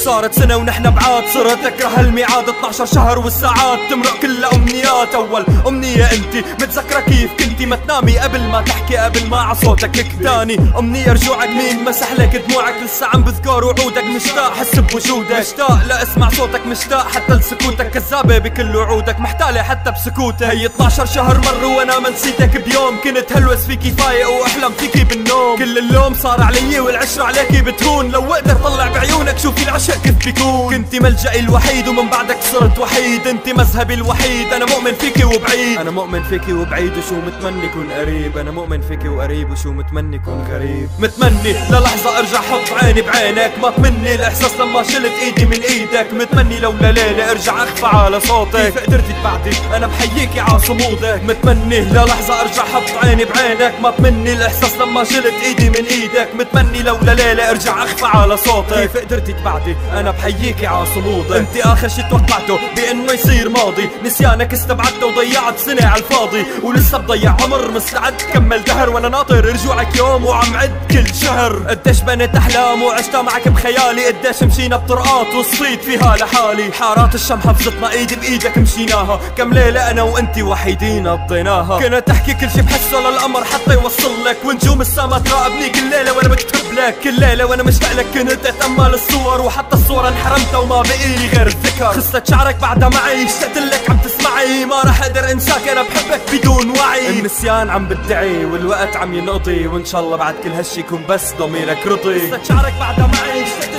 صارت سنة ونحن بعاد، صرت اكره الميعاد. 12 شهر والساعات تمرق كلها امنيات. اول امنية انتي متذكرة كيف كنتي ما تنامي قبل ما تحكي، قبل ما عصوتك تاني امنية رجوعك مين مسح لك دموعك، لسه عم بذكر وعودك. مشتاق حس بوجودك، مشتاق لاسمع صوتك، مشتاق حتى لسكوتك. كذابة بكل وعودك، محتالة حتى بسكوتك. هي 12 شهر مروا وانا ما نسيتك بيوم. كنت هلوس فيكي فايق واحلم فيكي بالنوم. كل اللوم صار علي والعشرة عليكي بتهون. لو اقدر طلع بعيونك شوفي العشق كيف بيكون. كنتي ملجئي الوحيد ومن بعدك صرت وحيد. انتي مذهبي الوحيد، انا مؤمن فيكي وبعيد. انا مؤمن فيكي وبعيد وشو متمني كون قريب. انا مؤمن فيكي وقريب وشو متمني كون غريب. متمني للحظة ارجع حط عيني بعينك، ما تمني الاحساس لما شلت ايدي من ايدك. متمني لو لليلة ارجع اخفى على صوتك. كيف قدرتي تبعدي انا بحييكي على صمودك. متمني للحظة ارجع حط عيني بعينك، ما تمني الاحساس لما شلت ايدي من ايدك. متمني لو لليلة ارجع اخفى على صوتك. كيف قدرتي تبعدي انا بحييكي على صمودك. انت اخر شي توقعته بانه يصير ماضي، نسيانك استبعدته وضيعت سنة على الفاضي. ولسه بضيع عمر مستعد كمل دهر، وانا ناطر رجوعك يوم وعم عد كل شهر. قديش بنيت احلام وعشتها معك بخيالي، قديش مشينا بطرقات وصيت فيها لحالي. حارات الشم حفظتنا ايدي بايدك مشيناها، كم ليلة انا وانتي وحيدين قضيناها. كنت تحكي كل شي بحسه للقمر حتى يوصل لك، ونجوم السما تراقبني كل ليلة وانا بكتب لك. كل ليلة وانا مشتاق لك كنت اتامل الصور، وحتى الصورة انحرمتها وما بقيلي غير الذكر. خصة شعرك بعدها معي، اشتقت لك عم تسمعي، ما رح اقدر انساك انا بحبك بدون وعي. النسيان عم بدعي والوقت عم ينقضي، وان شاء الله بعد كل هالشي يكون بس ضميرك رضي. خصة شعرك بعدها معي، اشتقت